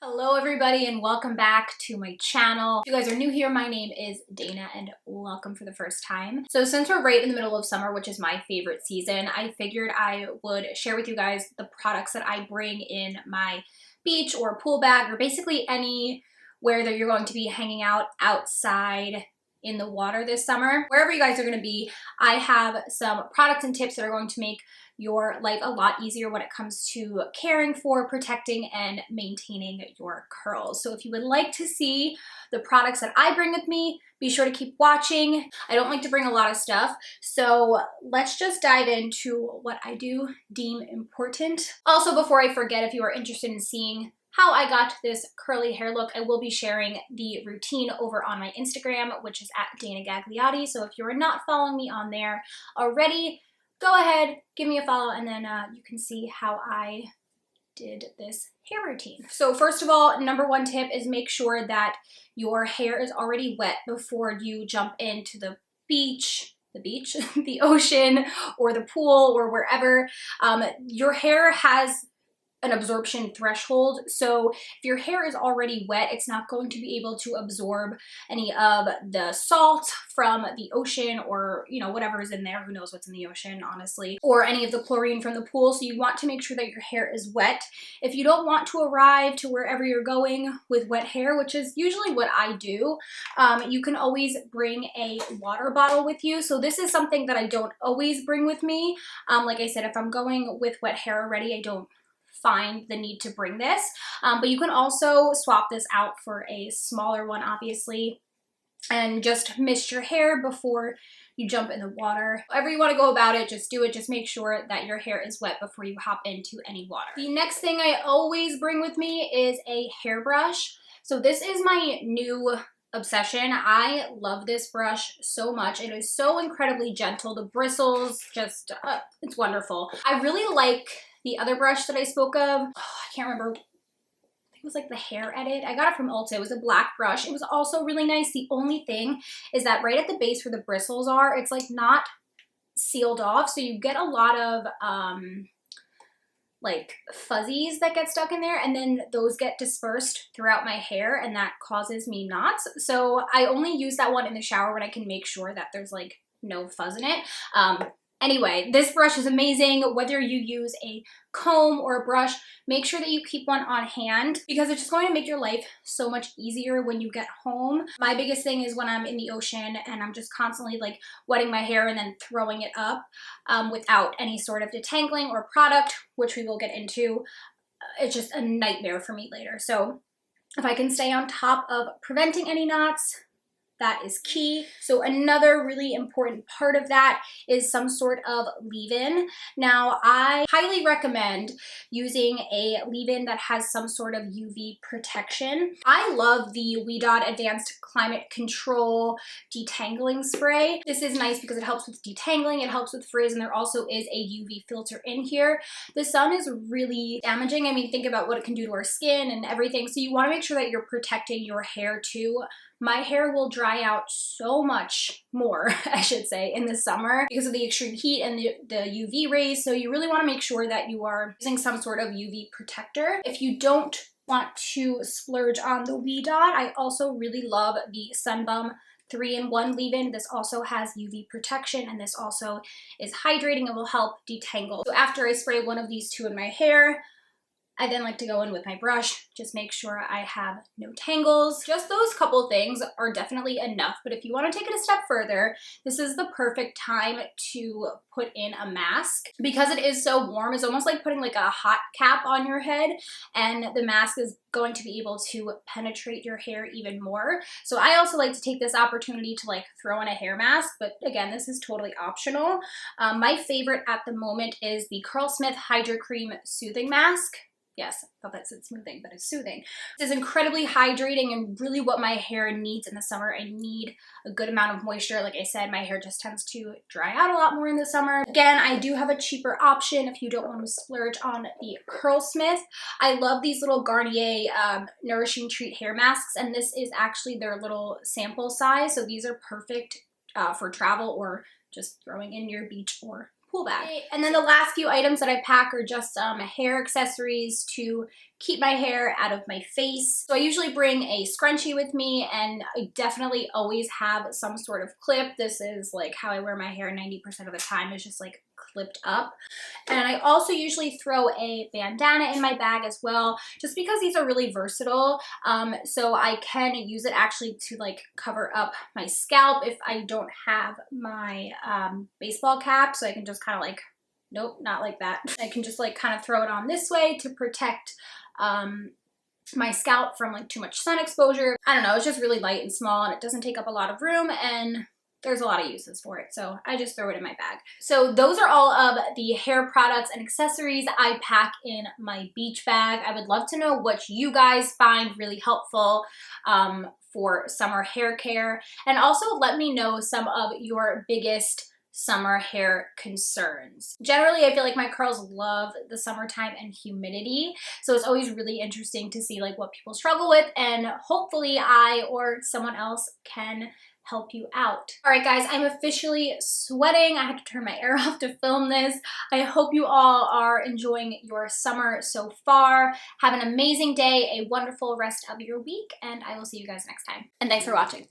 Hello everybody and welcome back to my channel. If you guys are new here, my name is Dana and welcome for the first time. So since we're right in the middle of summer, which is my favorite season, I figured I would share with you guys the products that I bring in my beach or pool bag or basically anywhere that you're going to be hanging out outside in the water this summer. Wherever you guys are going to be, I have some products and tips that are going to make your life a lot easier when it comes to caring for, protecting, and maintaining your curls. So if you would like to see the products that I bring with me, be sure to keep watching. I don't like to bring a lot of stuff, so let's just dive into what I do deem important. Also, before I forget, if you are interested in seeing how I got this curly hair look, I will be sharing the routine over on my Instagram, which is at Dana Gagliotti. So if you are not following me on there already, go ahead, give me a follow, and then you can see how I did this hair routine. So first of all, number one tip is make sure that your hair is already wet before you jump into the beach, the ocean, or the pool, or wherever. Your hair has an absorption threshold. So if your hair is already wet, it's not going to be able to absorb any of the salt from the ocean or, you know, whatever is in there. Who knows what's in the ocean, honestly, or any of the chlorine from the pool. So you want to make sure that your hair is wet. If you don't want to arrive to wherever you're going with wet hair, which is usually what I do, you can always bring a water bottle with you. So this is something that I don't always bring with me. Like I said, if I'm going with wet hair already, I don't find the need to bring this, but you can also swap this out for a smaller one, obviously, and just mist your hair before you jump in the water. However you want to go about it, just do it. Just make sure that your hair is wet before you hop into any water. The next thing I always bring with me is a hairbrush. So this is my new obsession. I love this brush so much. It is so incredibly gentle. The bristles, just, it's wonderful. I really like the other brush that I spoke of. Oh, I can't remember. I think it was like the Hair Edit. I got it from Ulta. It was a black brush. It was also really nice. The only thing is that right at the base where the bristles are, it's like not sealed off. So you get a lot of like fuzzies that get stuck in there, and then those get dispersed throughout my hair, and that causes me knots. So I only use that one in the shower when I can make sure that there's like no fuzz in it. Anyway, this brush is amazing. Whether you use a comb or a brush, make sure that you keep one on hand because it's just going to make your life so much easier when you get home. My biggest thing is when I'm in the ocean and I'm just constantly like wetting my hair and then throwing it up without any sort of detangling or product, which we will get into. It's just a nightmare for me later. So if I can stay on top of preventing any knots, that is key. So another really important part of that is some sort of leave-in. Now, I highly recommend using a leave-in that has some sort of UV protection. I love the WeDot Advanced Climate Control Detangling Spray. This is nice because it helps with detangling, it helps with frizz, and there also is a UV filter in here. The sun is really damaging. I mean, think about what it can do to our skin and everything. So you want to make sure that you're protecting your hair too. My hair will dry out so much more, I should say, in the summer because of the extreme heat and the UV rays. So you really want to make sure that you are using some sort of UV protector. If you don't want to splurge on the WeDot, I also really love the Sunbum 3-in-1 leave-in. This also has UV protection, and this also is hydrating and will help detangle. So after I spray one of these two in my hair, I then like to go in with my brush, just make sure I have no tangles. Just those couple things are definitely enough, but if you want to take it a step further, this is the perfect time to put in a mask. Because it is so warm, it's almost like putting like a hot cap on your head, and the mask is going to be able to penetrate your hair even more. So I also like to take this opportunity to like throw in a hair mask, but again, this is totally optional. My favorite at the moment is the Curlsmith Hydro Cream Soothing Mask. Yes, I thought that said smoothing, but it's soothing. This is incredibly hydrating and really what my hair needs in the summer. I need a good amount of moisture. Like I said, my hair just tends to dry out a lot more in the summer. Again, I do have a cheaper option if you don't want to splurge on the Curlsmith. I love these little Garnier Nourishing Treat hair masks, and this is actually their little sample size. So these are perfect for travel or just throwing in your beach or pool bag. And then the last few items that I pack are just hair accessories to keep my hair out of my face. So I usually bring a scrunchie with me, and I definitely always have some sort of clip. This is like how I wear my hair 90% of the time, is just like clipped up. And I also usually throw a bandana in my bag as well, just because these are really versatile. So I can use it actually to like cover up my scalp if I don't have my baseball cap. So I can just kind of like, nope, not like that. I can just like kind of throw it on this way to protect my scalp from like too much sun exposure. I don't know, it's just really light and small, and it doesn't take up a lot of room, and there's a lot of uses for it, so I just throw it in my bag. So those are all of the hair products and accessories I pack in my beach bag. I would love to know what you guys find really helpful for summer hair care, and also let me know some of your biggest summer hair concerns. Generally, I feel like my curls love the summertime and humidity, so it's always really interesting to see like what people struggle with, and hopefully I or someone else can help you out. All right, guys, I'm officially sweating. I had to turn my air off to film this. I hope you all are enjoying your summer so far. Have an amazing day, a wonderful rest of your week, and I will see you guys next time. And thanks for watching.